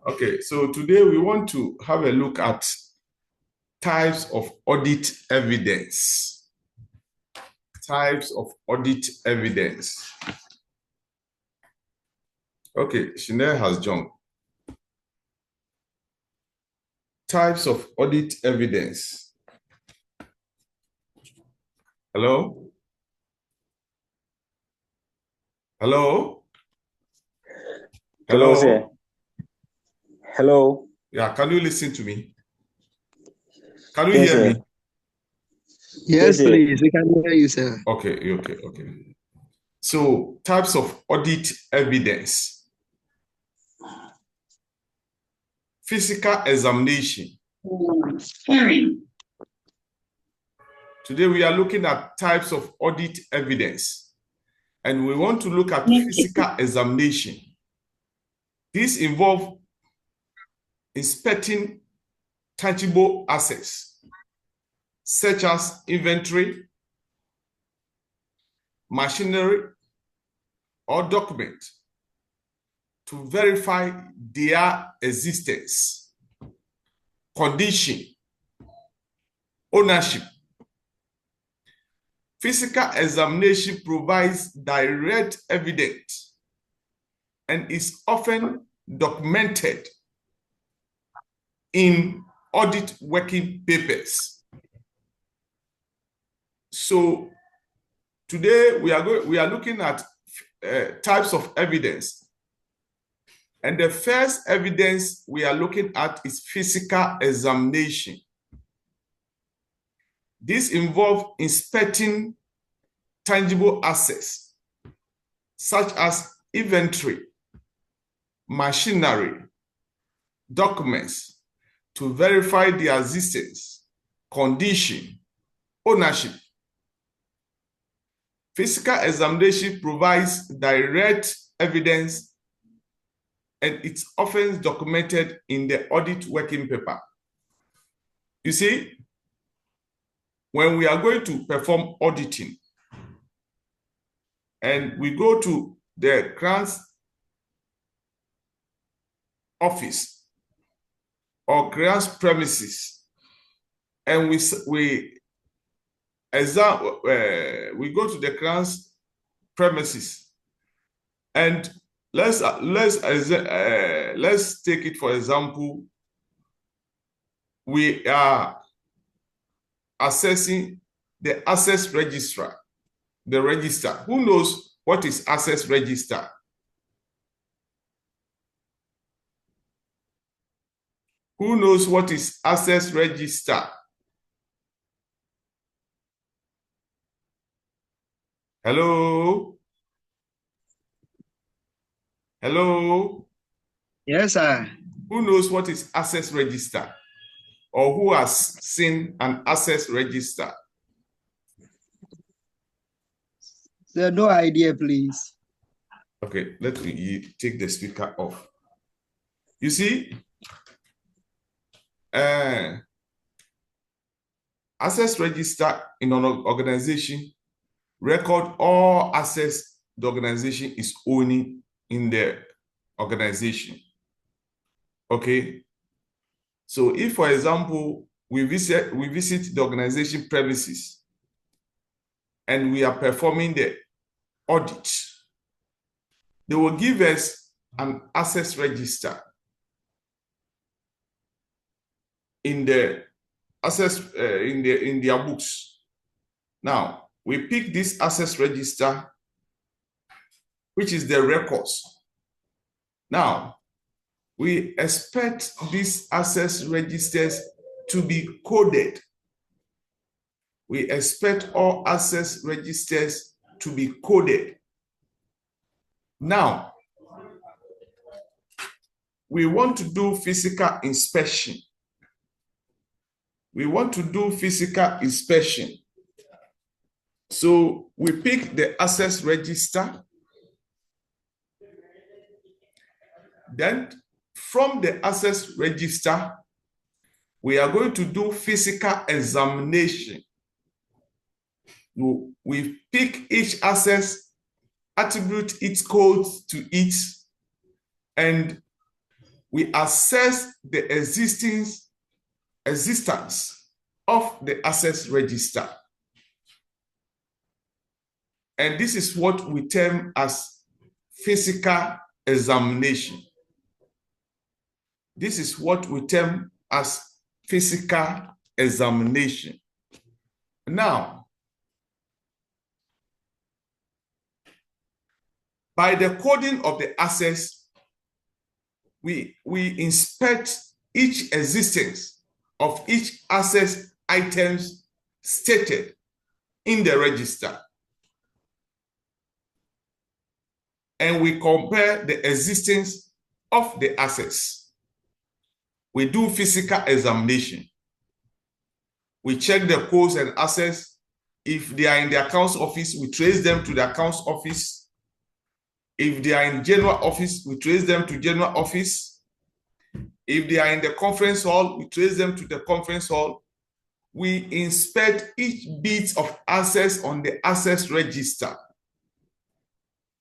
Okay, so today we want to have a look at types of audit evidence. Types of audit evidence. Okay, Chanel has joined. Types of audit evidence. Hello? Hello? Hello, Hello? sir. Hello. Yeah, can you listen to me? Can you Yes, hear sir. me? Yes, Yes, sir. please. We can hear you, sir. Okay. So, types of audit evidence. Physical examination. Today we are looking at types of audit evidence, and we want to look at physical examination. This involves inspecting tangible assets, such as inventory, machinery, or document, to verify their existence, condition, ownership. Physical examination provides direct evidence and is often documented in audit working papers. So today we are looking at types of evidence, and the first evidence we are looking at is physical examination. This involves inspecting tangible assets such as inventory, machinery, documents, to verify their existence, condition, ownership. Physical examination provides direct evidence, and it's often documented in the audit working paper. You see, when we are going to perform auditing and we go to the Crown's office or Crown's premises, and we go to the Crown's premises, and let's take it for example. We are assessing the assets registrar, the register. Who knows what is assets register? Who knows what is assets register? Hello? Hello? Yes, sir. Who knows what is assets register? Or who has seen an assets register? Sir, no idea, please. Okay, let me take the speaker off. You see, assets register in an organization record all assets the organization is owning in the organization. Okay, so if, for example, we visit the organization premises and we are performing the audit, they will give us an assets register in the assets in their books. Now we pick this assets register, which is the records. Now we expect these assets registers to be coded. We expect all assets registers to be coded. Now, we want to do physical inspection. So we pick the assets register. Then from the assets register, we are going to do physical examination. We pick each asset, attribute its codes to it, and we assess the existence of the assets register. And this is what we term as physical examination. This is what we term as physical examination. Now, by the coding of the assets, we inspect each existence of each asset items stated in the register. And we compare the existence of the assets. We do physical examination. We check the codes and assets. If they are in the accounts office, we trace them to the accounts office. If they are in general office, we trace them to general office. If they are in the conference hall, we trace them to the conference hall. We inspect each bit of assets on the assets register.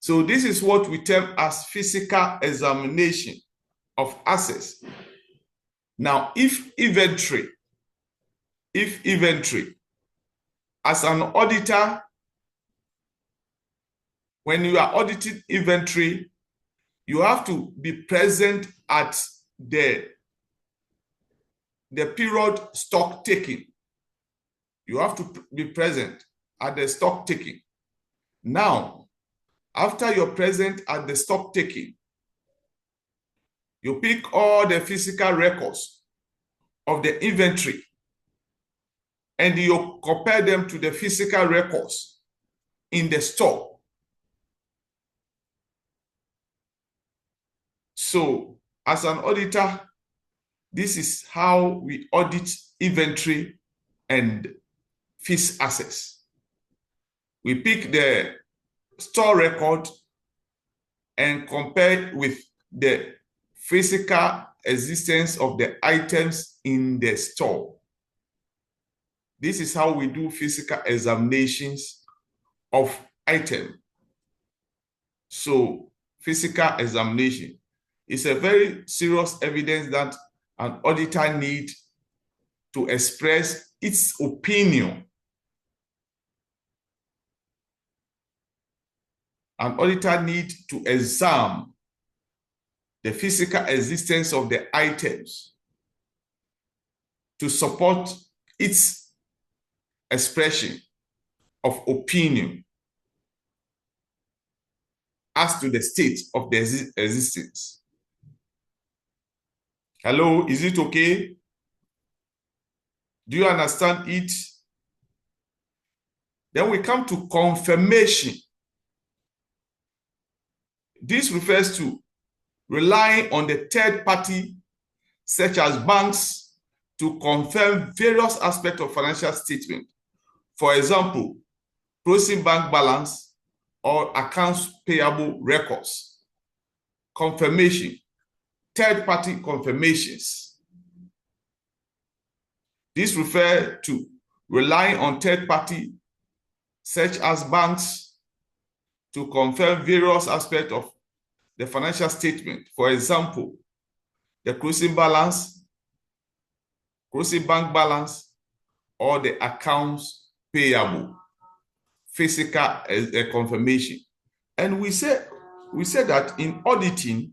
So this is what we term as physical examination of assets. Now, if inventory, as an auditor, when you are auditing inventory, you have to be present at the period stock taking. You have to be present at the stock taking. Now, after you're present at the stock taking, you pick all the physical records of the inventory and you compare them to the physical records in the store. So, as an auditor, this is how we audit inventory and fixed assets. We pick the store record and compare with the physical existence of the items in the store. This is how we do physical examinations of items. So, physical examination is a very serious evidence that an auditor needs to express its opinion. An auditor needs to examine the physical existence of the items to support its expression of opinion as to the state of the existence. Hello, is it okay? Do you understand it? Then we come to confirmation. This refers to relying on the third party, such as banks, to confirm various aspects of financial statement. For example, closing bank balance or accounts payable records. Confirmation, third party confirmations. This refers to relying on third party, such as banks, to confirm various aspects of the financial statement. For example, the closing balance, closing bank balance, or the accounts payable, physical confirmation. And we said that in auditing,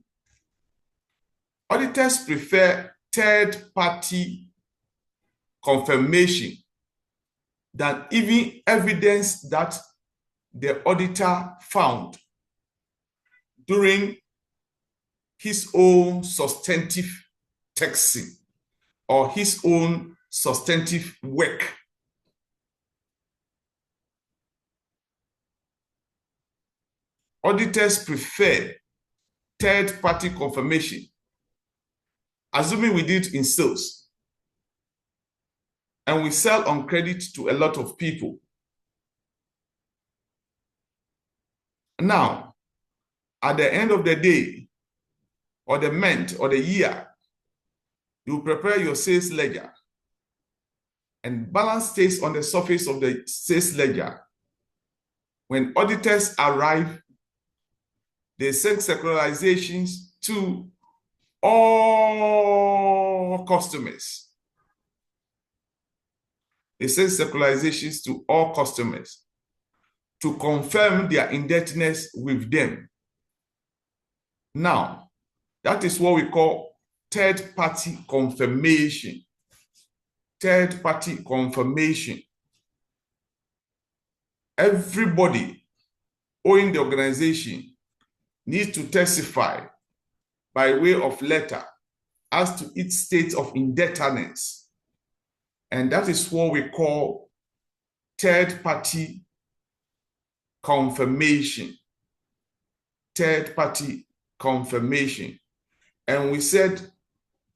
auditors prefer third-party confirmation than even evidence that the auditor found during his own substantive testing or his own substantive work. Auditors prefer third-party confirmation, assuming we did in sales and we sell on credit to a lot of people. Now, at the end of the day, or the month, or the year, you prepare your sales ledger, and balance stays on the surface of the sales ledger. When auditors arrive, they send circularizations to all customers. It says secularizations to all customers to confirm their indebtedness with them. Now, that is what we call third-party confirmation. Third-party confirmation. Everybody owing the organization needs to testify by way of letter as to its state of indebtedness. And that is what we call third-party confirmation. Third-party confirmation. And we said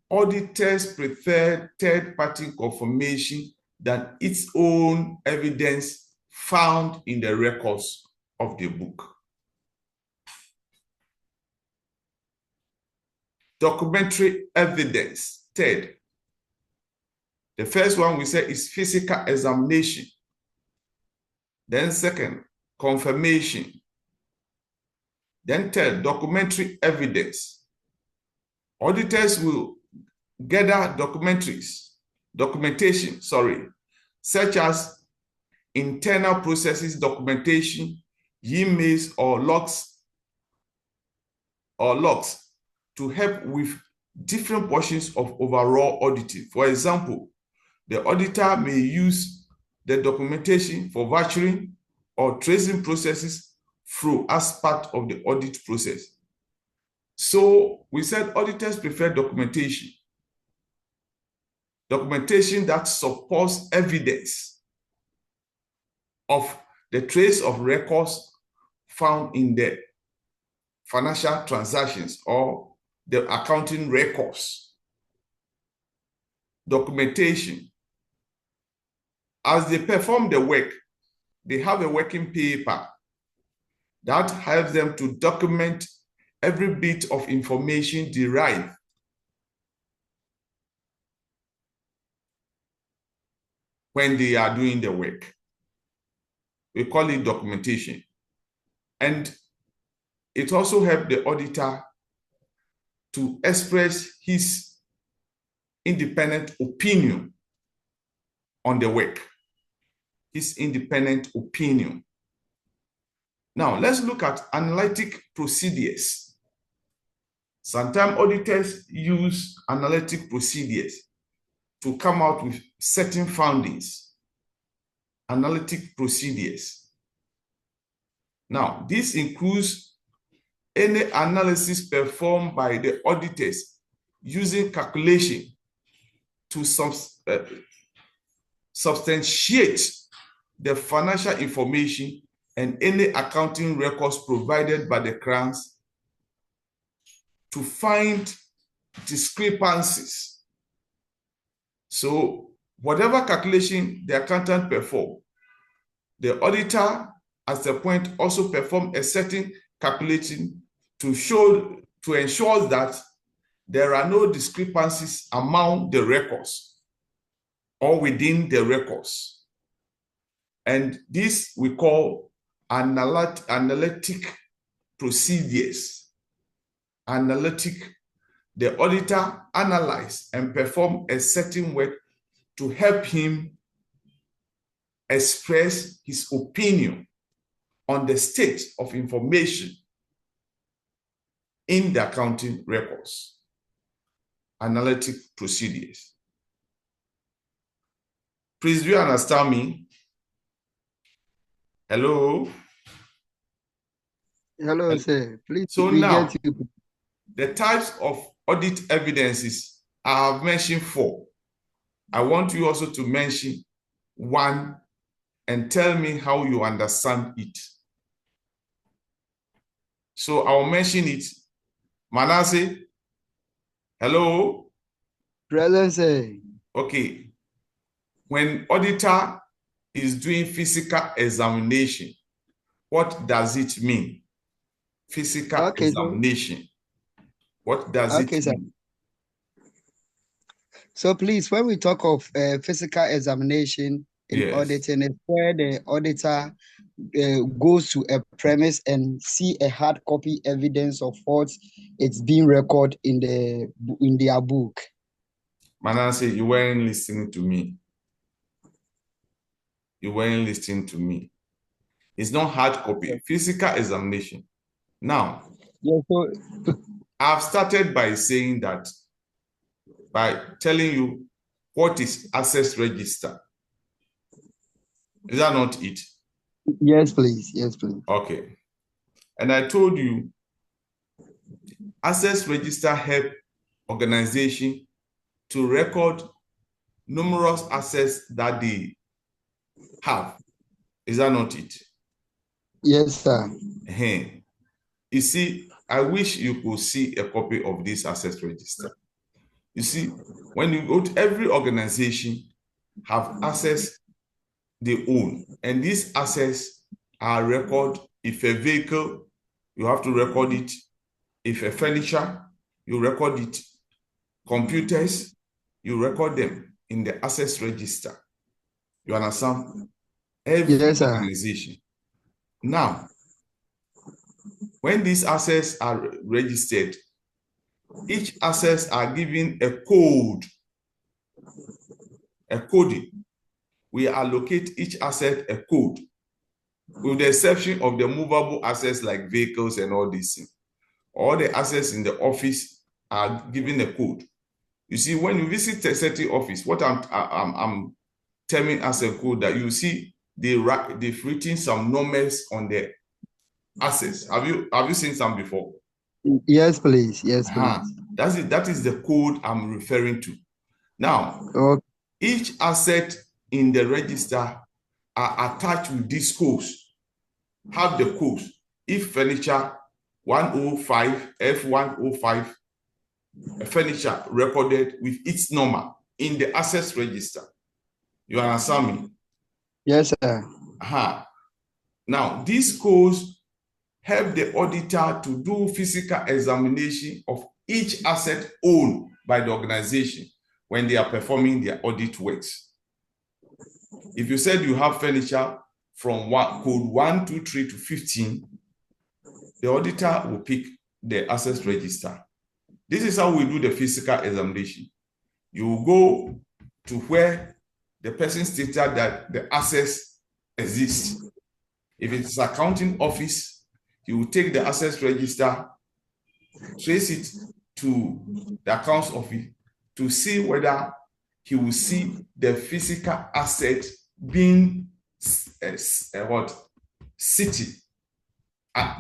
auditors prefer third-party confirmation than its own evidence found in the records of the book. Documentary evidence. Third, the first one we said is physical examination. Then second, confirmation. Then third, documentary evidence. Auditors will gather documentation, such as internal processes documentation, emails or logs to help with different portions of overall auditing. For example, the auditor may use the documentation for vouchering or tracing processes through as part of the audit process. So we said auditors prefer documentation that supports evidence of the trace of records found in the financial transactions or the accounting records. Documentation. As they perform the work, they have a working paper that helps them to document every bit of information derived when they are doing the work. We call it documentation. And it also helps the auditor to express his independent opinion on the work. His independent opinion. Now, let's look at analytic procedures. Sometimes auditors use analytic procedures to come out with certain findings. Analytic procedures. Now, this includes any analysis performed by the auditors using calculation to substantiate the financial information and any accounting records provided by the crowns to find discrepancies. So whatever calculation the accountant perform, the auditor at the point also perform a certain calculation to ensure that there are no discrepancies among the records or within the records. And this we call analytic procedures. Analytic, the auditor analyze and perform a certain work to help him express his opinion on the state of information in the accounting records. Analytic procedures. Please, do you understand me? Hello? Hello, sir. Please, So we now, get you. the types of audit evidences I have mentioned 4. I want you also to mention 1 and tell me how you understand it. So I'll mention it. Manasseh, hello? Present, sir. Okay. When auditor is doing physical examination, what does it mean? Physical examination. What does it mean? Sir. So please, when we talk of physical examination in auditing, it's where the auditor goes to a premise and see a hard copy evidence of what it's being recorded in their book. Manasseh, you weren't listening to me. You weren't listening to me. It's not hard copy, physical examination. Now, Yeah, so I've started by saying that, by telling you what is access register. Is that not it? yes, please. Yes, please. Okay. And I told you, access register help organization to record numerous assets that they have. Is that not it? Yes, sir. You see, I wish you could see a copy of this access register. You see, when you go to every organization, have assets they own, and these assets are record. If a vehicle, you have to record it. If a furniture, you record it. Computers, you record them in the access register. You understand? Every Yes, sir. organization. Now, when these assets are registered, each assets are given a code, a coding. We allocate each asset a code, with the exception of the movable assets like vehicles and all these things. All the assets in the office are given a code. You see, when you visit a certain office, what I'm telling as a code that you see they've written some numbers on the assets. Have you seen some before? Yes, please. Yes, please. That's it. That is the code I'm referring to. Now, Okay. each asset in the register are attached with these codes. Have the codes. If furniture 105 F105, a furniture recorded with its number in the access register. You understand me? Yes, sir. Now, these codes help the auditor to do physical examination of each asset owned by the organization when they are performing their audit works. If you said you have furniture from code 1, 2, 3 to 15, the auditor will pick the access register. This is how we do the physical examination. You go to where the person stated that the assets exist. If it's accounting office, he will take the access register, trace it to the accounts office to see whether he will see the physical asset being sitting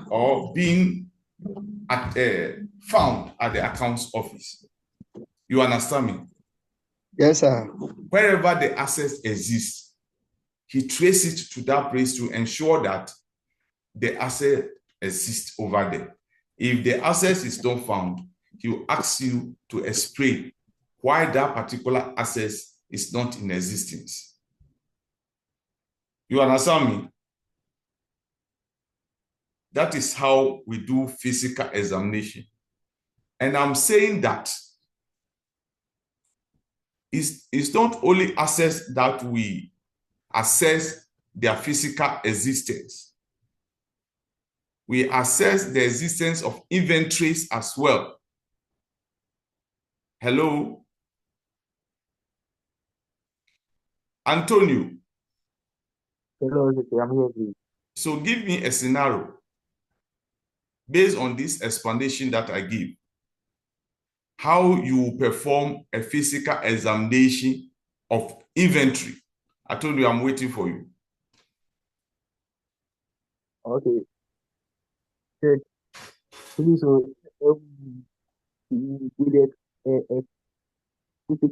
or being found at the accounts office. You understand me? Yes, sir. Wherever the assets exist, he traces it to that place to ensure that the asset exists over there. If the asset is not found, he will ask you to explain why that particular asset is not in existence. You understand me? That is how we do physical examination. And I'm saying that it's not only assets that we assess their physical existence. We assess the existence of inventories as well. Hello? Antonio. Hello, I'm here, please. So give me a scenario based on this explanation that I give. How you perform a physical examination of inventory. I told you I'm waiting for you. Okay. Good. Please, with a physical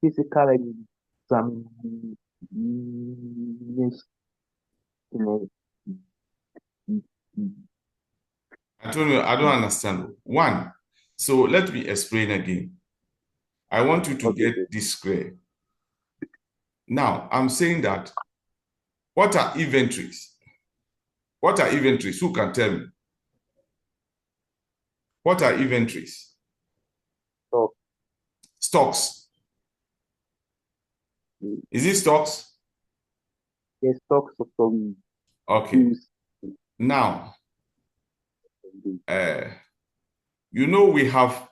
physical examination. Antonio, I don't understand. One, so let me explain again. I want you to get this clear. Now, I'm saying that what are inventories? What are inventories? Who can tell me? What are inventories? Stock. Stocks. Is it stocks? Yes, stocks of some Okay. goods. Now, you know we have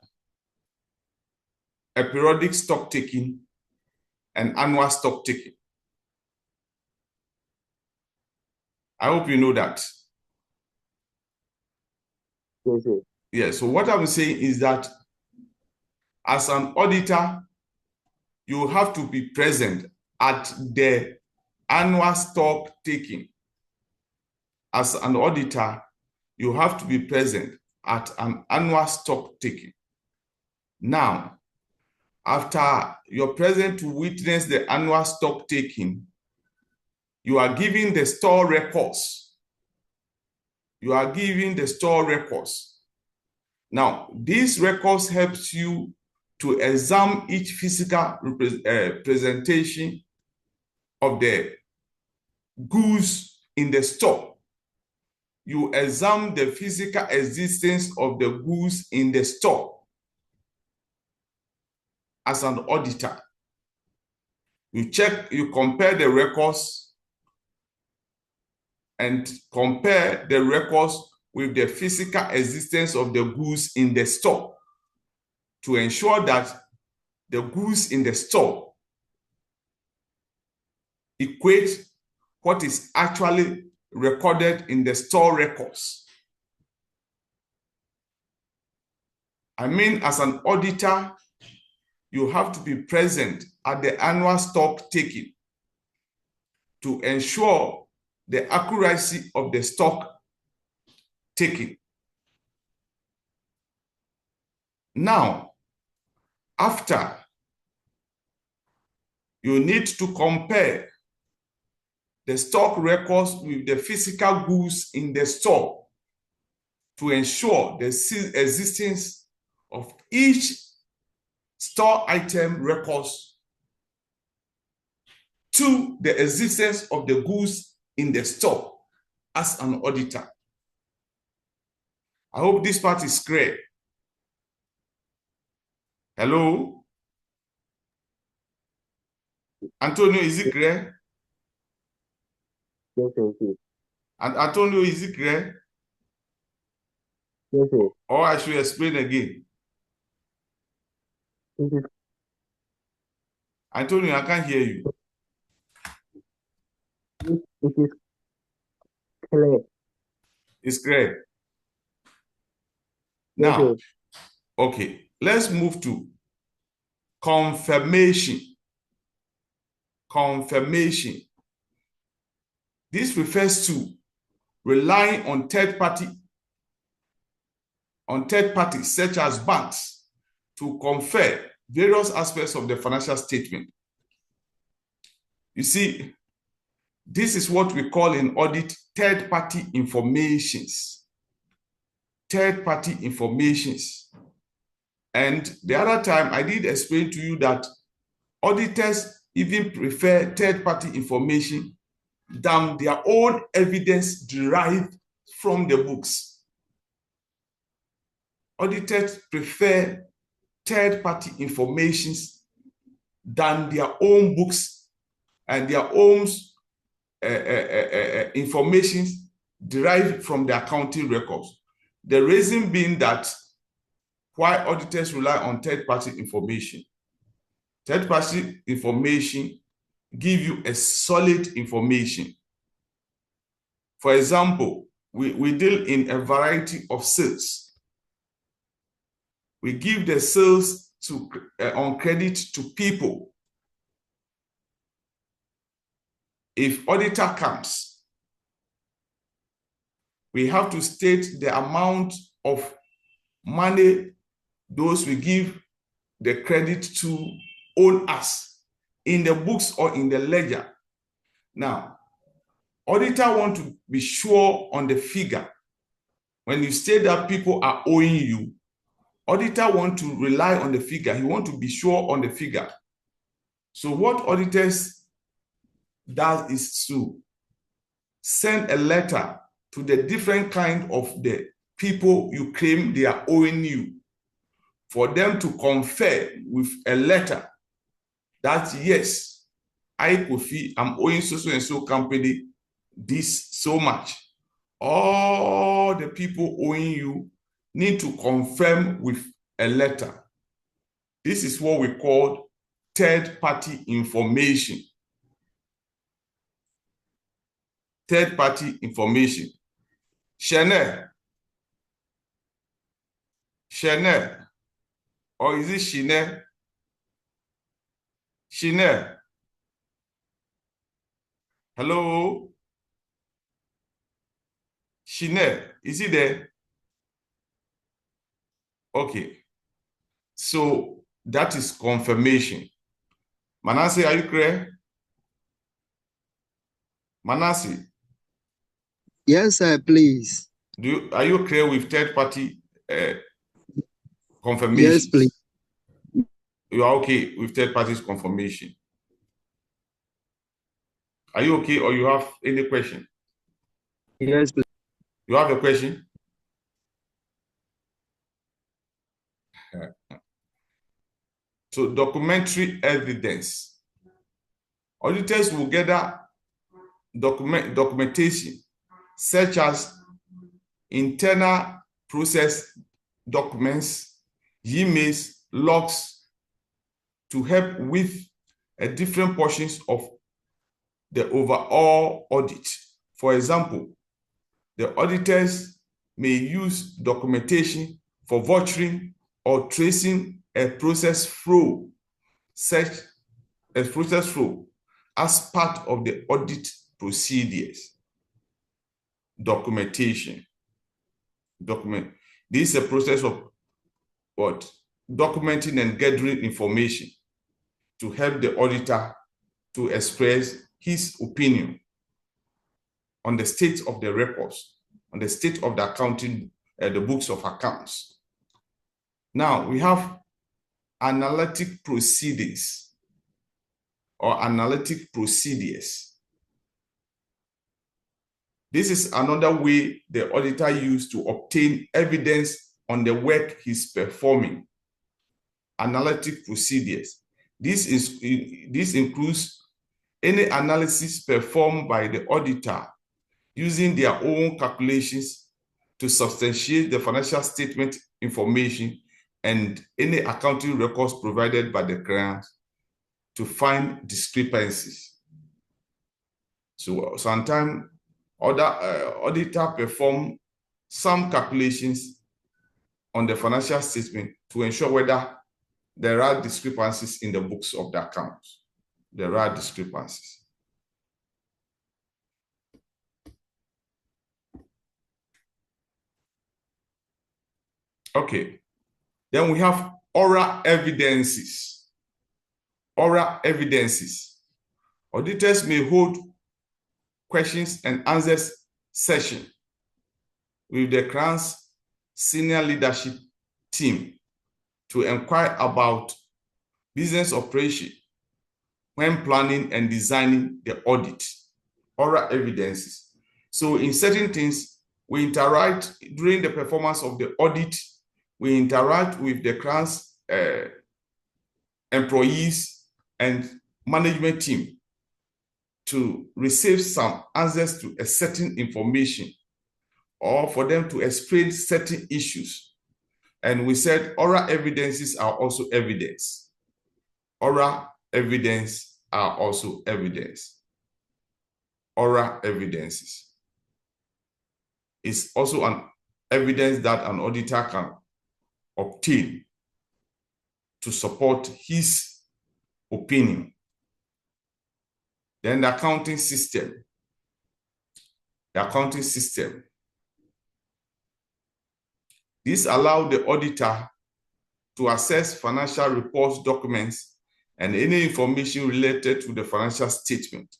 a periodic stock taking and annual stock taking. I hope you know that. Yes, sir. Yeah, so what I'm saying is that as an auditor, you have to be present at the annual stock taking. As an auditor, you have to be present at an annual stock taking. Now, after you're present to witness the annual stock taking, you are giving the store records. You are giving the store records. Now, these records helps you to examine each physical presentation of the goods in the store. You examine the physical existence of the goods in the store as an auditor. You check, you compare the records and compare the records with the physical existence of the goods in the store to ensure that the goods in the store equate what is actually recorded in the store records. I mean, as an auditor, you have to be present at the annual stock taking to ensure the accuracy of the stock taking. Now, after, you need to compare the stock records with the physical goods in the store to ensure the existence of each store item records to the existence of the goods in the store as an auditor. I hope this part is clear. Hello? Antonio, is it clear? Yes, sir. Yes, And Antonio, is it clear? yes, sir. Or I should explain again? It is, Antonio, I can't hear you. it is clear. It's clear. Yes, Now, sir. okay, let's move to confirmation. Confirmation. This refers to relying on third parties such as banks to confirm various aspects of the financial statement. You see, this is what we call in audit third-party informations. Third-party informations. And the other time I did explain to you that auditors even prefer third-party information than their own evidence derived from the books. Auditors prefer third-party informations than their own books and their own information derived from the accounting records. The reason being that why auditors rely on third-party information. Third-party information give you a solid information. For example, we deal in a variety of sales. We give the sales to on credit to people. If auditor comes, we have to state the amount of money those we give the credit to own us in the books or in the ledger. Now, auditor want to be sure on the figure. When you say that people are owing you, auditor want to rely on the figure. He want to be sure on the figure. So what auditors does is to send a letter to the different kind of the people you claim they are owing you for them to confirm with a letter that yes, I, Kofi, I'm owing so and so company this so much. All the people owing you need to confirm with a letter. This is what we call third-party information. Third-party information. Chanel, or is it Chanel? Chanel. Hello? Chanel, is he there? Okay. So that is confirmation. Manasseh, are you clear? Manasseh? Yes, sir, please. Are you clear with third-party confirmation? Yes, please. You are okay with third party's confirmation? Are you okay, or you have any question? Yes, please. You have a question? So documentary evidence. Auditors will gather documentation such as internal process documents, emails, logs to help with different portions of the overall audit. For example, the auditors may use documentation for vouchering or tracing a process flow, such as process flow, as part of the audit procedures. Documentation. This is a process of what? Documenting and gathering information to help the auditor to express his opinion on the state of the records, on the state of the accounting, the books of accounts. Now we have analytic proceedings or analytic procedures. This is another way the auditor used to obtain evidence on the work he's performing. Analytic procedures. This includes any analysis performed by the auditor using their own calculations to substantiate the financial statement information and any accounting records provided by the client to find discrepancies. So sometimes auditor perform some calculations on the financial statement to ensure whether there are discrepancies in the books of the accounts. There are discrepancies. Okay. Then we have oral evidences. Oral evidences. Auditors may hold questions and answers session with the client's senior leadership team to inquire about business operation when planning and designing the audit. Oral evidences. So in certain things, we interact during the performance of the audit. We interact with the client's employees and management team to receive some answers to a certain information or for them to explain certain issues. And we said oral evidences are also evidence. Oral evidence are also evidence. Oral evidences is also an evidence that an auditor can obtain to support his opinion. Then the accounting system. The accounting system. This allows the auditor to access financial reports, documents, and any information related to the financial statement.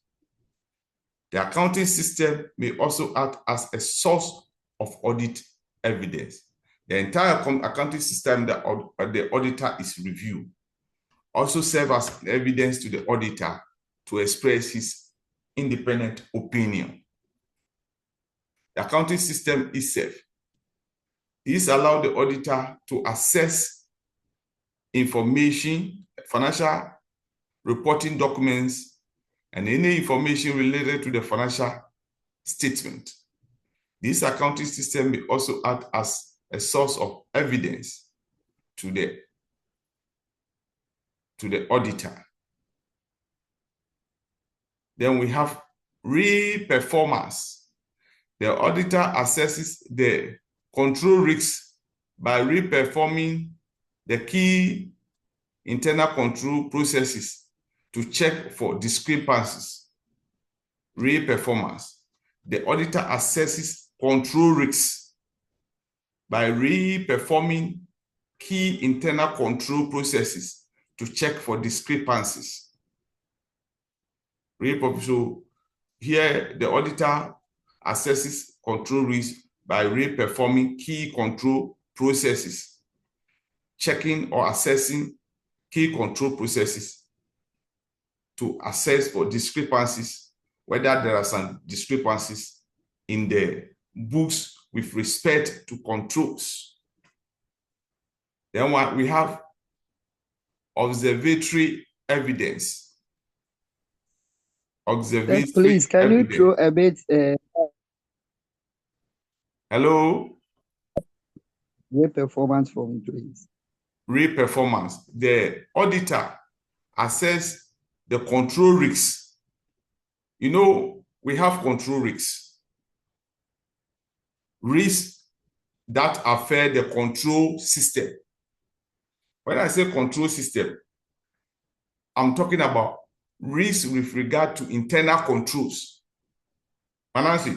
The accounting system may also act as a source of audit evidence. The entire accounting system that the auditor is reviewed also serves as evidence to the auditor to express his independent opinion. The accounting system itself. This allows the auditor to access information, financial reporting documents, and any information related to the financial statement. This accounting system may also act as a source of evidence to the auditor. Then we have re-performance. The auditor assesses the control risks by re-performing the key internal control processes to check for discrepancies. Re-performance. The auditor assesses control risks by re-performing key internal control processes to check for discrepancies. So here the auditor assesses control risks by re-performing key control processes, checking or assessing key control processes to assess for discrepancies, whether there are some discrepancies in the books with respect to controls. Then we have observatory evidence. Yes, please, can you throw a bit Hello? re-performance for me, please? Re-performance. The auditor assess the control risks. You know, we have control risks. Risks that affect the control system. When I say control system, I'm talking about risks with regard to internal controls. Nancy,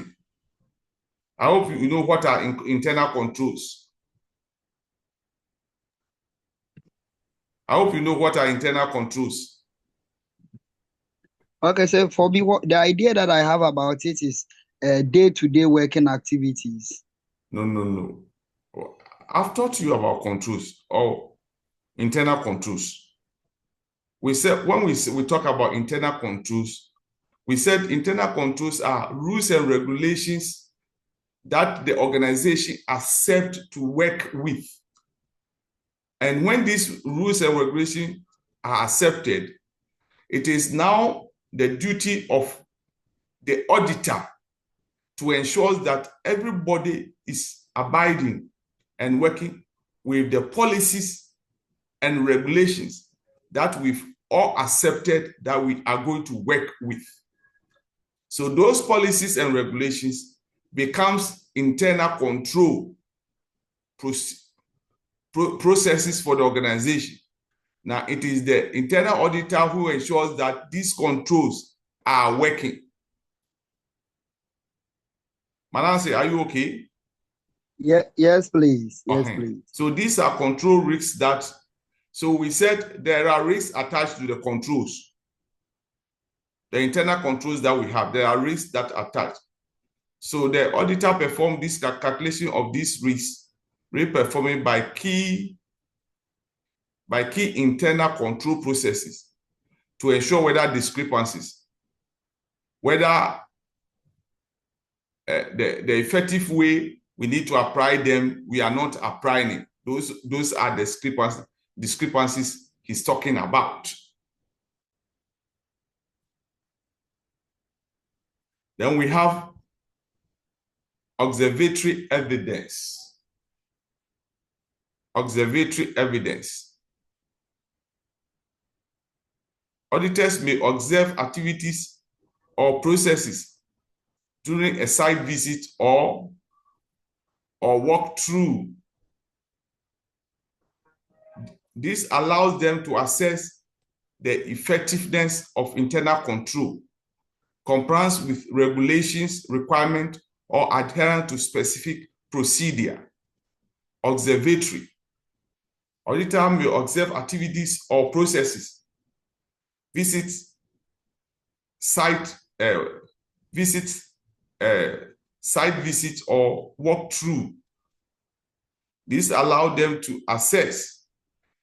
I hope you know what are internal controls. I hope you know what are internal controls. Okay, so for me, the idea that I have about it is day-to-day working activities. No. I've taught you about controls or internal controls. We said when we talk about internal controls, we said internal controls are rules and regulations that the organization accepts to work with. And when these rules and regulations are accepted, it is now the duty of the auditor to ensure that everybody is abiding and working with the policies and regulations that we've all accepted that we are going to work with. So those policies and regulations becomes internal control processes for the organization. Now, it is the internal auditor who ensures that these controls are working. Manasseh, are you okay? Yeah, yes, please. Yes, please. So these are control risks that, so we said there are risks attached to the controls. The internal controls that we have, there are risks that are attached. So the auditor performed this calculation of these risks, re-performing by key internal control processes to ensure whether discrepancies, whether the effective way we need to apply them, we are not applying it. Those are the discrepancies he's talking about. Then we have observatory evidence. Observatory evidence. Auditors may observe activities or processes during a site visit or walk through. This allows them to assess the effectiveness of internal control, compliance with regulations, requirement, or adherence to specific procedure. Observatory. Auditor may observe activities or processes, visit site visits or walk through. This allows them to assess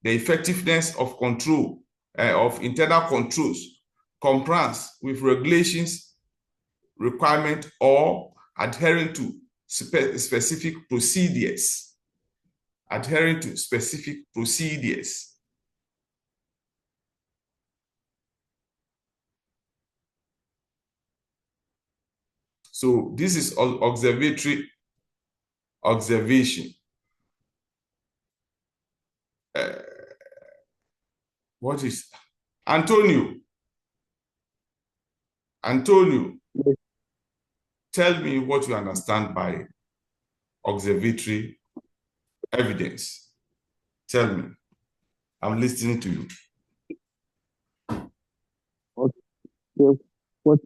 the effectiveness of control of internal controls, compliance with regulations, requirement, or adhering to specific procedures. Adhering to specific procedures. So this is observatory observation. What is Antonio? Antonio, Yes. tell me what you understand by observatory evidence. Tell me. I'm listening to you. Yes. What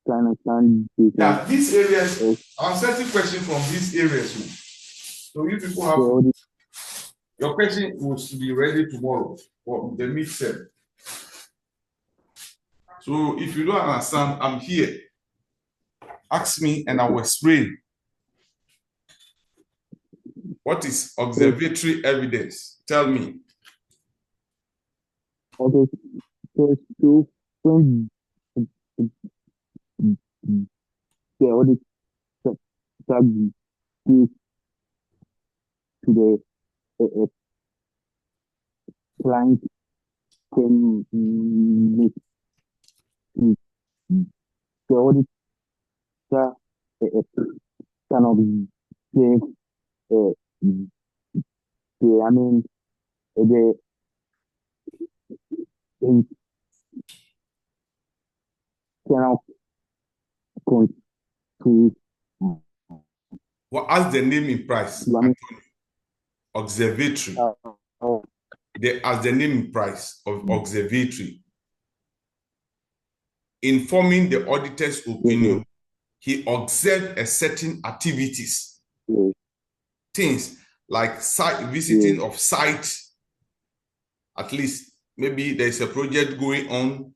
kind of stand this Yeah, is these areas, Yes. I'm setting questions from these areas. So you people have the audit your question will be ready tomorrow for the mid-term. So if you don't understand, I'm here. Ask me and I will explain. What is observatory evidence? Tell me. okay. So when the audit start gives to the client can make the auditor can observe I mean the internal control. What as the name implies? I mean, Observatory. uh, As the name implies of observatory. Informing the auditor's opinion, he observed a certain activities, yes, things like site visiting of site. At least maybe there's a project going on.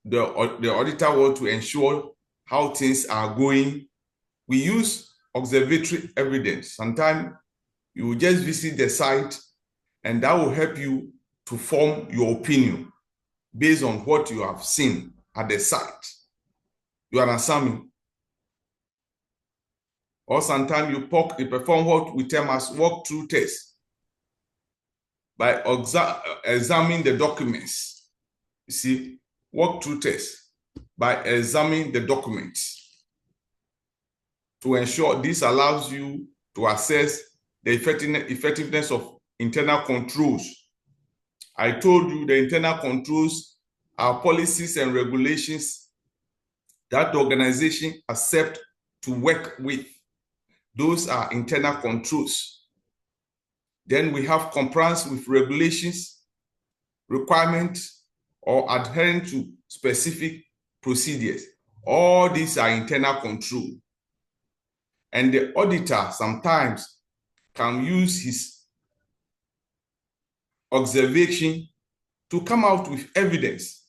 The auditor wants to ensure how things are going. We use observatory evidence. Sometimes you will just visit the site and that will help you to form your opinion based on what you have seen at the site. You understand me? Or sometimes you perform what we term as walkthrough test by examining the documents. You see, walkthrough test by examining the documents to ensure this allows you to assess the effectiveness of internal controls. I told you the internal controls are policies and regulations that the organization accept to work with. Those are internal controls. Then we have compliance with regulations, requirements, or adhering to specific procedures. All these are internal control. And the auditor sometimes can use his observation to come out with evidence.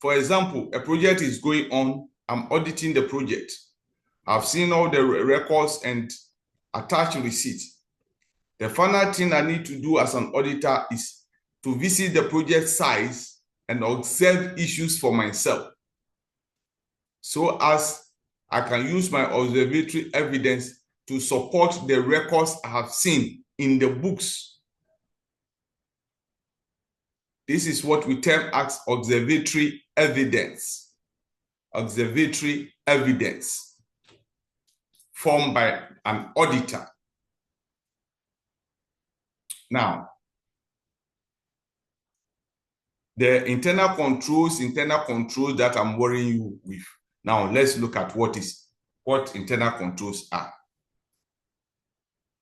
For example, a project is going on, I'm auditing the project. I've seen all the records and attached receipts. The final thing I need to do as an auditor is to visit the project sites and observe issues for myself, so as I can use my observatory evidence to support the records I have seen in the books. This is what we term as observatory evidence. Observatory evidence formed by an auditor. Now, the internal controls that I'm worrying you with. Now, let's look at what internal controls are.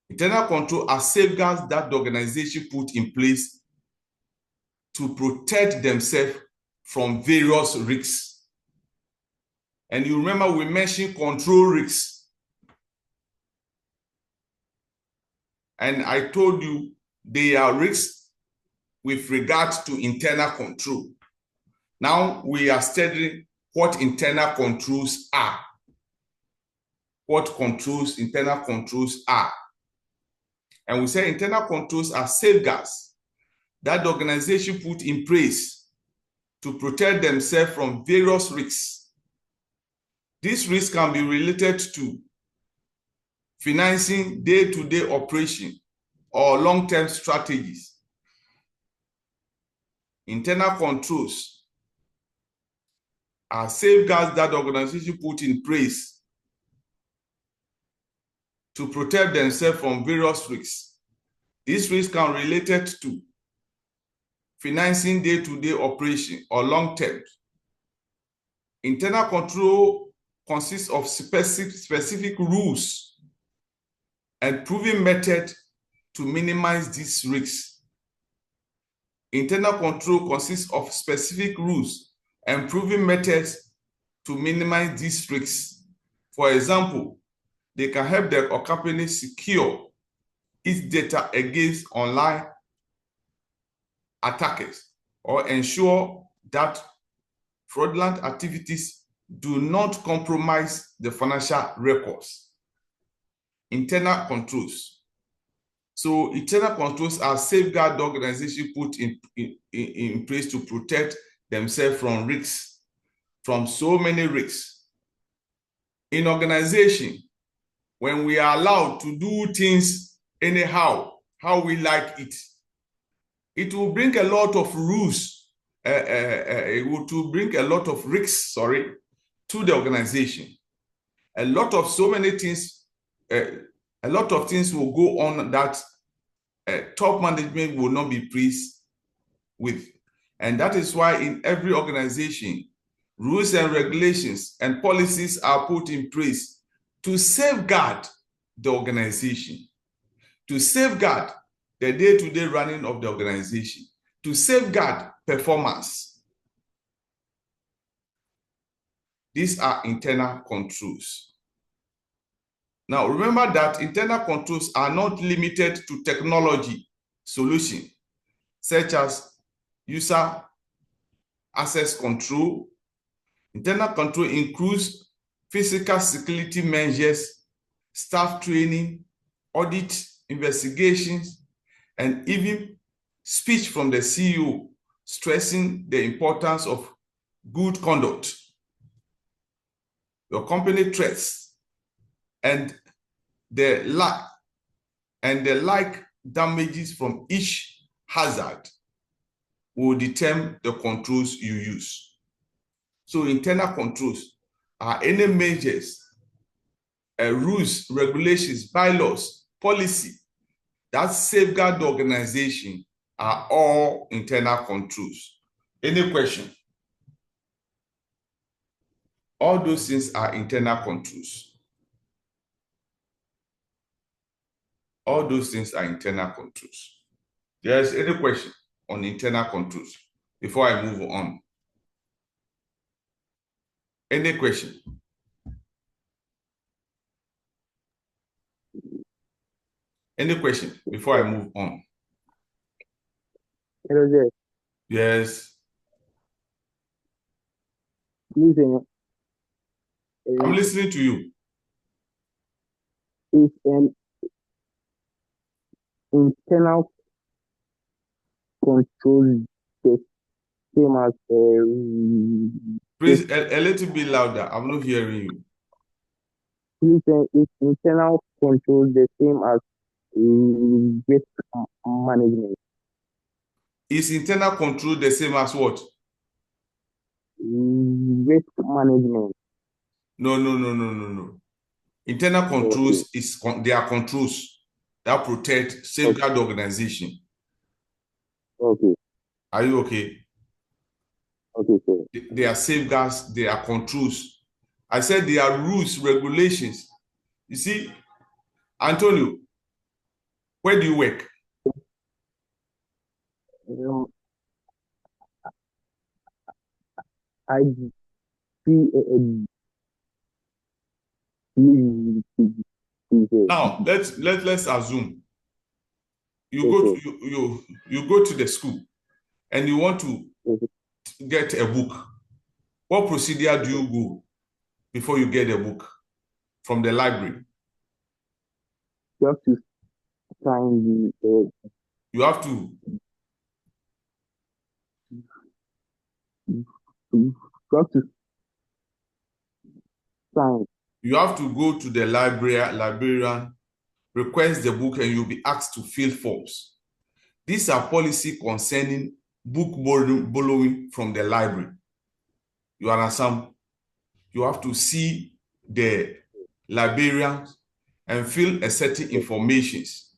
Internal control are safeguards that the organization put in place to protect themselves from various risks. And you remember we mentioned control risks. And I told you they are risks with regard to internal control. Now we are studying what internal controls are. What internal controls are. And we say internal controls are safeguards that the organization put in place to protect themselves from various risks. These risks can be related to financing day-to-day operation or long-term strategies. Internal controls are safeguards that the organization put in place to protect themselves from various risks. These risks can be related to financing day-to-day operation or long-term. Internal control consists of specific rules and proven methods to minimize these risks. Internal control consists of specific rules and proven methods to minimize these risks. For example, they can help the company secure its data against online attackers or ensure that fraudulent activities do not compromise the financial records. Internal controls. So internal controls are safeguard the organization put in place to protect themselves from risks, from so many risks. In organization, when we are allowed to do things anyhow, how we like it, it will bring a lot of rules, it will bring a lot of risks, to the organization. So many things, a lot of things will go on that top management will not be pleased with. And that is why in every organization, rules and regulations and policies are put in place to safeguard the organization, to safeguard the day-to-day running of the organization, to safeguard performance. These are internal controls. Now, remember that internal controls are not limited to technology solutions, such as user access control. Internal control includes physical security measures, staff training, audit investigations, and even speech from the CEO stressing the importance of good conduct. Your company threats and the like damages from each hazard will determine the controls you use. So internal controls are any measures, rules, regulations, bylaws, policy that safeguard the organization are all internal controls. Any question? All those things are internal controls. All those things are internal controls. There's any question on internal controls before I move on? Any question? Any question before I move on? Hello there. Yes. Please, I'm listening to you. is an internal control the same as Please, a little bit louder. I'm not hearing you. please, is internal control the same as risk management? Is internal control the same as what? Risk management. No. Internal controls they are controls that protect, safeguard the organization. Okay. Are you okay? Okay, sir. They are safeguards, they are controls. I said they are rules, regulations. You see, Antonio, where do you work? I see Now let's assume you okay. go to you go to the school and you want to get a book. What procedure do you go before you get a book from the library? You have to sign the You have to you have to sign. you have to go to the librarian, request the book, and you'll be asked to fill forms. These are policy concerning book borrowing from the library. You understand? You have to see the librarians and fill a certain informations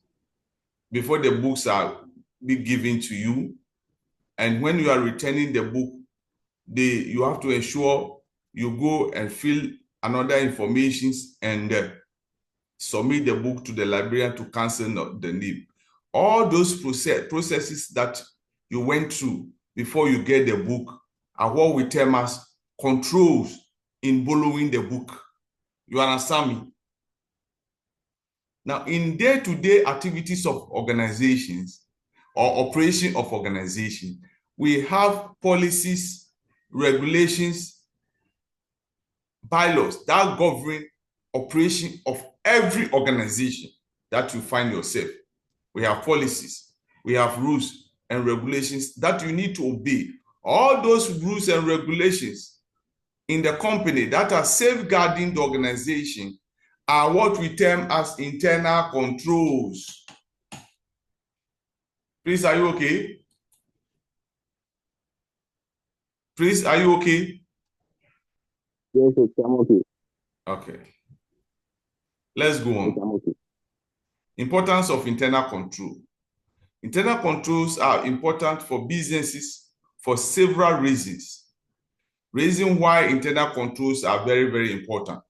before the books are be given to you. And when you are returning the book, you have to ensure you go and fill another informations and submit the book to the librarian to cancel the name. All those processes that you went through before you get the book are what we term as controls in borrowing the book. You understand me? Now, in day-to-day activities of organizations or operation of organization, we have policies, regulations, bylaws that govern operation of every organization that you find yourself. We have policies, we have rules and regulations that you need to obey. All those rules and regulations in the company that are safeguarding the organization are what we term as internal controls. Please, are you okay? Please, are you okay? Yes, I'm okay. Okay. Let's go Yes, on. I'm okay. Importance of internal control. Internal controls are important for businesses for several reasons. Reason why internal controls are very, very important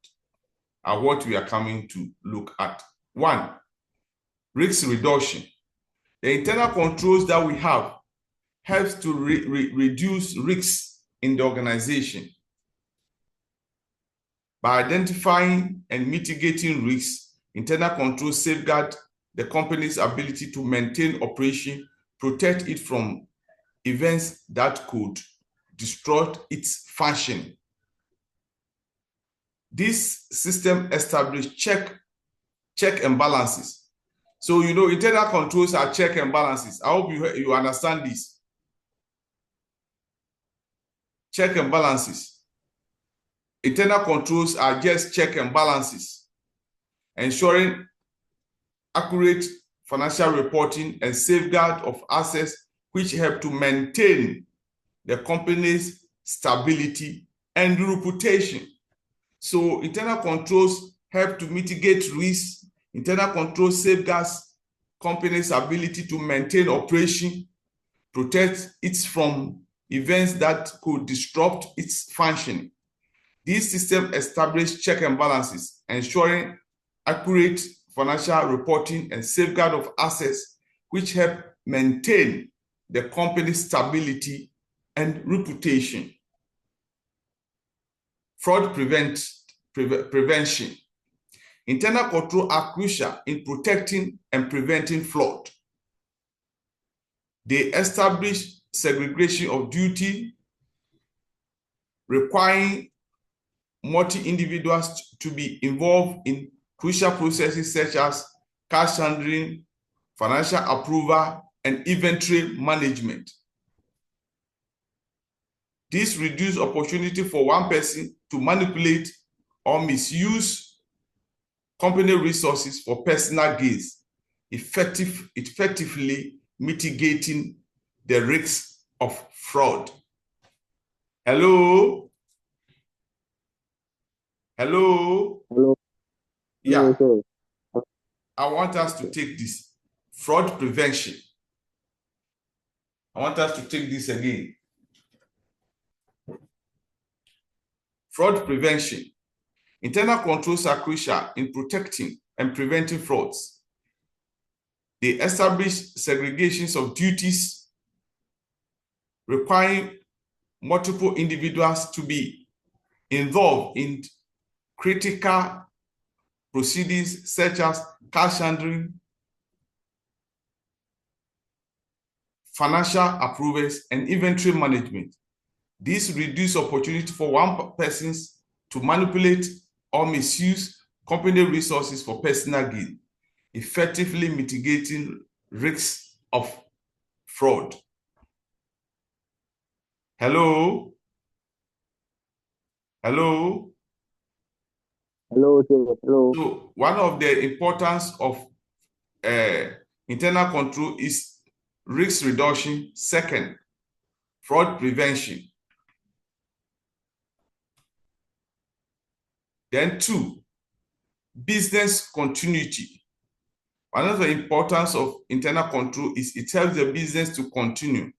are what we are coming to look at. One, risk reduction. The internal controls that we have helps to reduce risks in the organization. By identifying and mitigating risks, internal controls safeguard the company's ability to maintain operation, protect it from events that could disrupt its function. This system establishes check and balances. So, you know, internal controls are check and balances. I hope you understand this. Check and balances. Internal controls are just check and balances, ensuring accurate financial reporting and safeguard of assets which help to maintain the company's stability and reputation. So internal controls help to mitigate risks. Internal controls safeguards company's ability to maintain operation, protect it from events that could disrupt its functioning. This system establishes check and balances, ensuring accurate financial reporting and safeguard of assets, which help maintain the company's stability and reputation. Fraud prevention. Internal controls are crucial in protecting and preventing fraud. They establish segregation of duty, requiring multi-individuals to be involved in crucial processes such as cash handling, financial approval, and inventory management. This reduces opportunity for one person to manipulate or misuse company resources for personal gains, effectively mitigating the risks of fraud. Hello? Hello? Hello. Yeah. Hello, sir. I want us to take this. Fraud prevention. I want us to take this again. Fraud prevention. Internal controls are crucial in protecting and preventing frauds. They establish segregations of duties, requiring multiple individuals to be involved in critical proceedings such as cash handling, financial approvals, and inventory management. This reduces opportunity for one person to manipulate or misuse company resources for personal gain, effectively mitigating risks of fraud. Hello? Hello? Hello, sir. Hello. So one of the importance of internal control is risk reduction. Second, fraud prevention. Then 2, business continuity. Another importance of internal control is it helps the business to continue.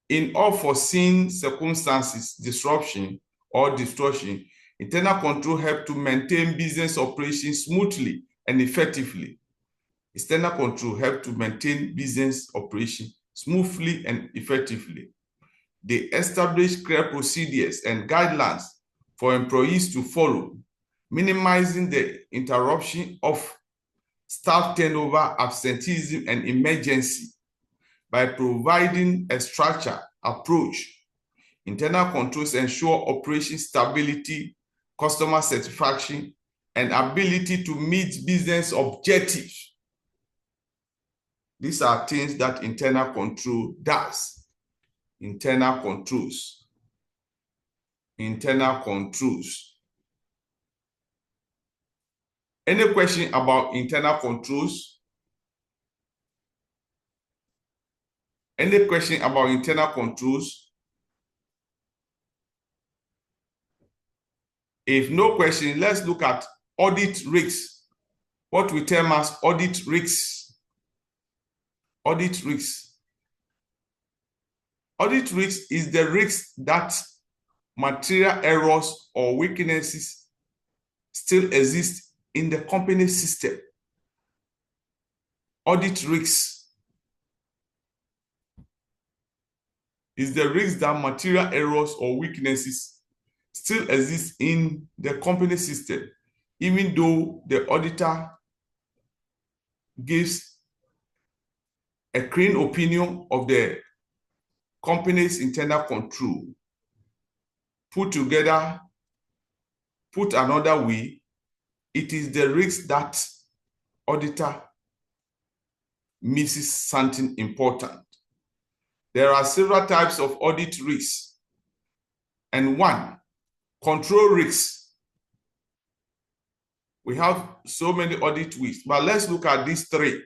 In unforeseen circumstances, disruption or destruction, internal control helps to maintain business operations smoothly and effectively. External control helps to maintain business operation smoothly and effectively. They establish clear procedures and guidelines for employees to follow, minimizing the interruption of staff turnover, absenteeism, and emergency. By providing a structured approach, internal controls ensure operation stability, customer satisfaction, and ability to meet business objectives. These are things that internal control does. Internal controls. Internal controls. Any question about internal controls? Any question about internal controls? If no question, let's look at audit risks. What we term as audit risks. Audit risks. Audit risk is the risk that material errors or weaknesses still exist in the company system. Audit risks is the risk that material errors or weaknesses still exist in the company system, even though the auditor gives a clean opinion of the company's internal control. Put another way, it is the risk that auditor misses something important. There are several types of audit risks. And 1, control risks. We have so many audit risks, but let's look at these 3.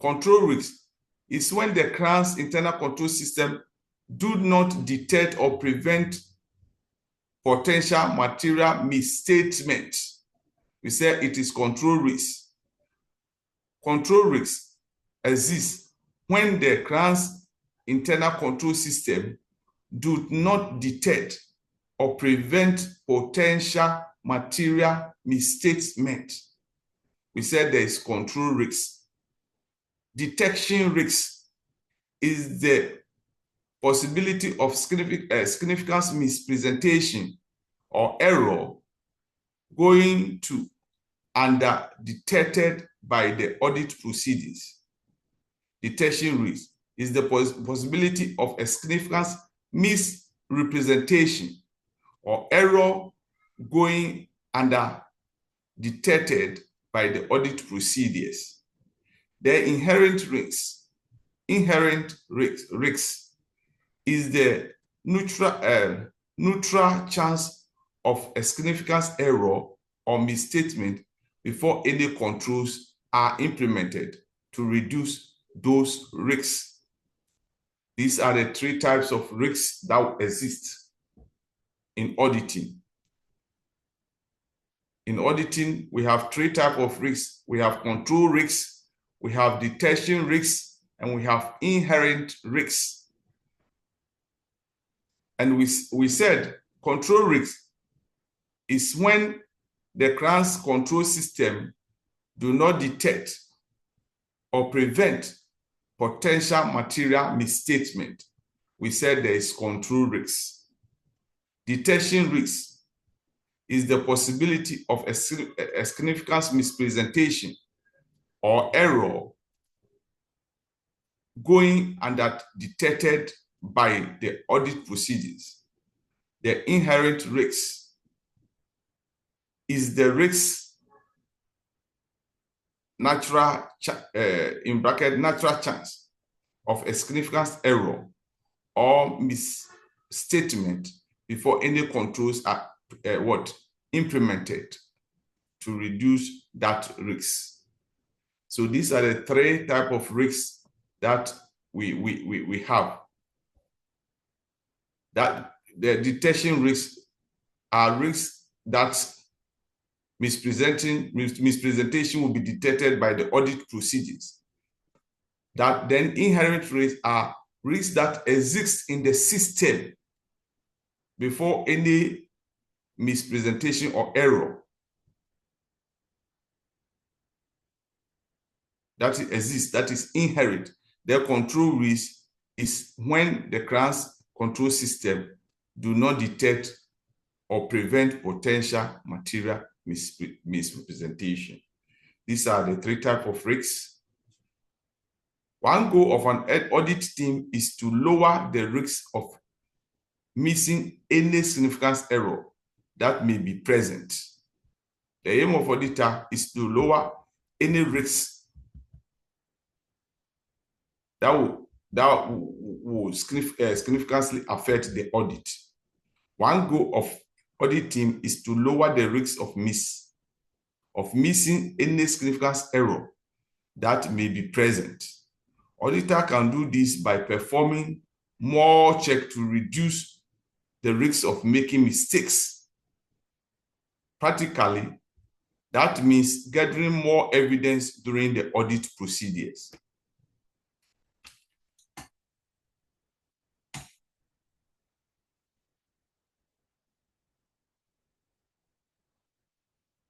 Control risks is when the client's internal control system do not detect or prevent potential material misstatement. We say it is control risk. Control risks exist when the client's internal control system do not detect or prevent potential material misstatement. We said there is control risk. Detection risk is the possibility of significant mispresentation or error going to under detected by the audit proceedings. Detection risk is the possibility of a significant misrepresentation or error going under detected by the audit procedures. The inherent risks is the neutral chance of a significant error or misstatement before any controls are implemented to reduce those risks. These are the 3 types of risks that exist in auditing. In auditing, we have 3 types of risks. We have control risks, we have detection risks, and we have inherent risks. And we said control risk is when the client's control system do not detect or prevent potential material misstatement. We said there is control risk. Detection risk is the possibility of a significant mispresentation or error going undetected by the audit proceedings. The inherent risk is the risk natural chance of a significant error or misstatement before any controls are implemented to reduce that risk. So these are the 3 types of risks that we have. That the detection risks are risks that mispresentation will be detected by the audit procedures. That then inherent risks are risks that exist in the system before any mispresentation or error that exists, that is inherent. The control risk is when the CRANS control system do not detect or prevent potential material misrepresentation. These are the three types of risks. One goal of an audit team is to lower the risk of missing any significant error that may be present. The aim of auditor is to lower any risks that will significantly affect the audit. One goal of audit team is to lower the risk of missing any significant error that may be present. Auditor can do this by performing more checks to reduce the risk of making mistakes. Practically, that means gathering more evidence during the audit procedures.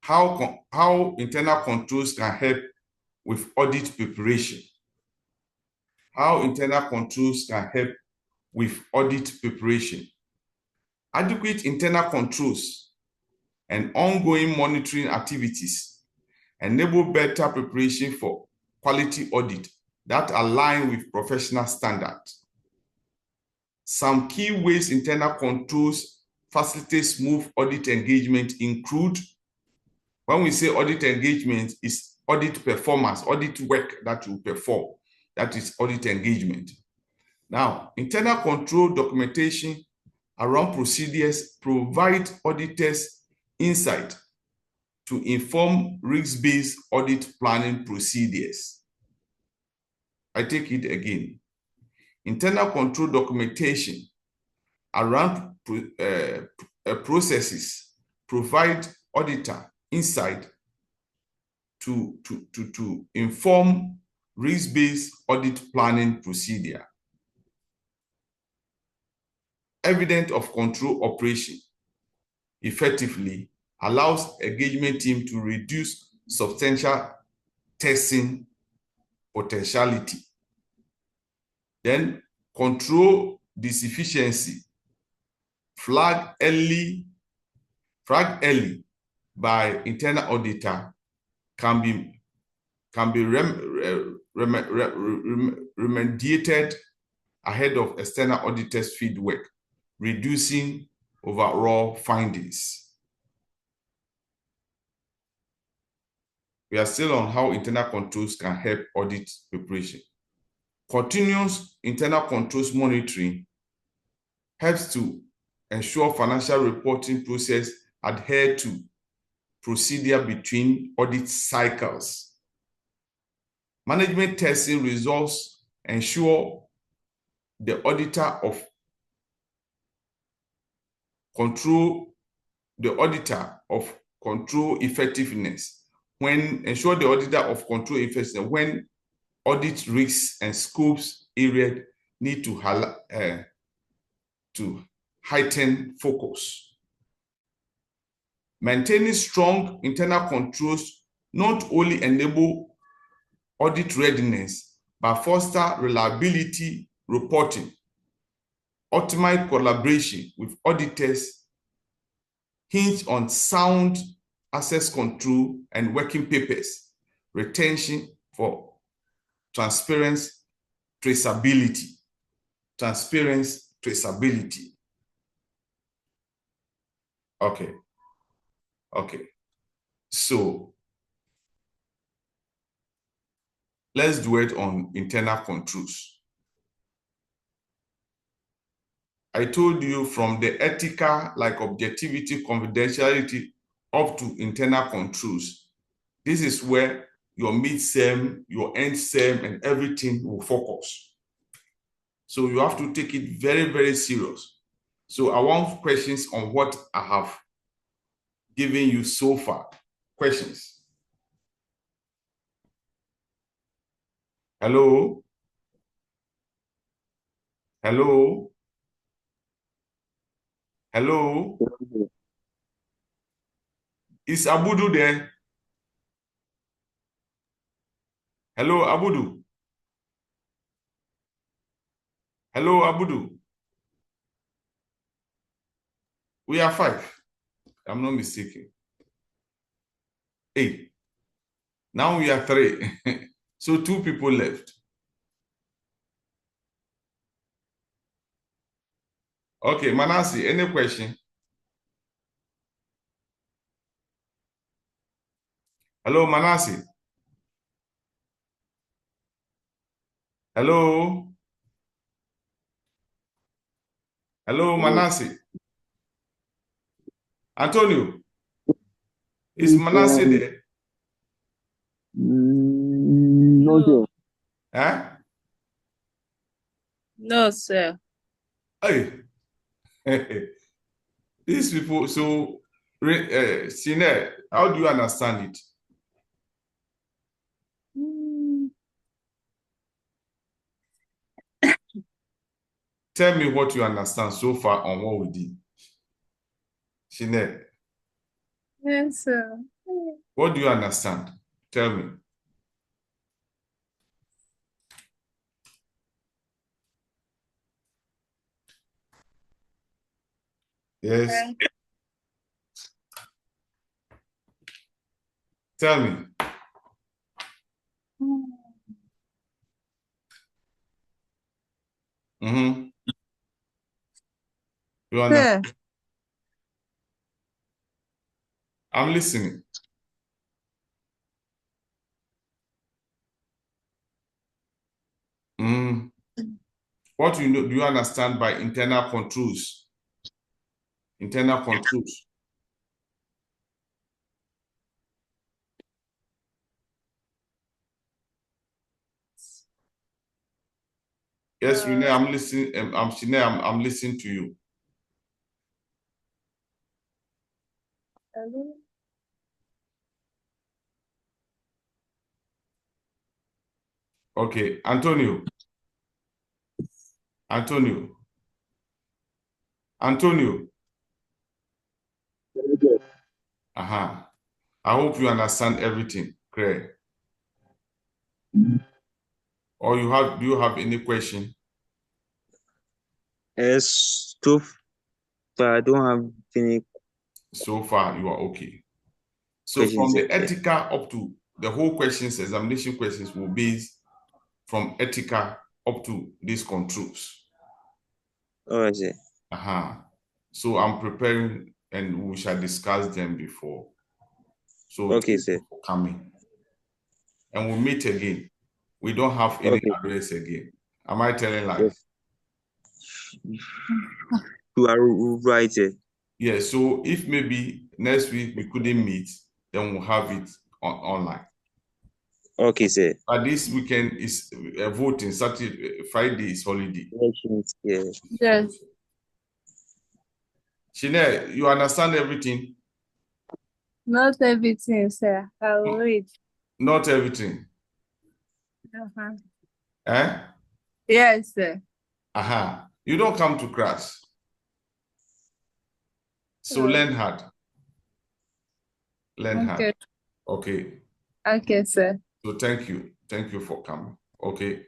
How internal controls can help with audit preparation. How internal controls can help with audit preparation. Adequate internal controls and ongoing monitoring activities enable better preparation for quality audit that align with professional standards. Some key ways internal controls facilitate smooth audit engagement include, when we say audit engagement, is audit performance, audit work that you perform. That is audit engagement. Now, internal control documentation around procedures provide auditors insight to inform risk-based audit planning procedures. I take it again. Internal control documentation around processes provide auditor insight to inform risk-based audit planning procedure. Evidence of control operation effectively allows engagement team to reduce substantial testing potentiality. Then control deficiency, flag early by internal auditor can be remediated ahead of external auditors' feedback, reducing overall findings. We are still on how internal controls can help audit preparation. Continuous internal controls monitoring helps to ensure financial reporting process adhere to procedure between audit cycles. Management testing results ensure the auditor of control effectiveness when audit risks and scopes area need to heighten focus. Maintaining strong internal controls not only enable audit readiness, but foster reliability reporting, optimize collaboration with auditors, hinge on sound access control and working papers, retention for transparency, traceability. Okay. So let's do it on internal controls. I told you from the ethical, like objectivity, confidentiality, up to internal controls. This is where your mid-sem, your end-sem, and everything will focus. So you have to take it very, very serious. So I want questions on what I have given you so far? Questions? Hello? Hello? Hello? Is Abudu there? Hello, Abudu? Hello, Abudu? We are 5. I'm not mistaken. 8. Now we are 3. So 2 people left. Okay, Manasseh, any question? Hello, Manasseh? Hello? Hello, Manasseh? Antonio? Is Manasseh there? No, sir. Huh? No, sir. Hey. These people, so, Sine, how do you understand it? Tell me what you understand so far on what we did. Sine, Yes, sir. what do you understand? Tell me. Yes. Tell me. Mm-hmm. You understand? Sir. I'm listening. Mm. What do you understand by internal controls? Internal controls. Yes, Rene, I'm listening. I'm Shine, I'm listening to you. Hello? Okay, Antonio. Antonio. Antonio. Uh-huh. I hope you understand everything, Craig. Or do you have any question? Yes, but I don't have any So far, you are okay. So questions from the yet, sir. ethical up to the whole questions, examination questions will be from ethical up to these controls. All right, sir. Uh-huh. So I'm preparing and we shall discuss them before. So Okay, thank sir. you for coming. And we'll meet again. We don't have any Okay. address again. Am I telling lies? You are right, sir. Yeah, so if maybe next week we couldn't meet, then we'll have it online. Okay, sir. But this weekend is voting, Saturday, Friday is holiday. Elections, yeah. Yes. Shine, you understand everything? Not everything, sir. I will read. Not everything. Uh-huh. Eh? Yes, sir. Aha. You don't come to class. So learn hard. Learn hard. Okay. Okay. Okay, sir. So thank you. Thank you for coming. Okay.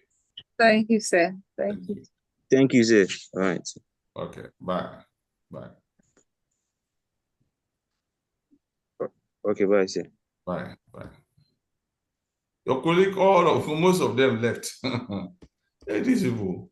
Thank you, sir. Thank you. Thank you, sir. All right. Okay. Bye. Bye. Okay, bye, sir. Bye. Bye. Your colleague, most of them left. Hey, these people.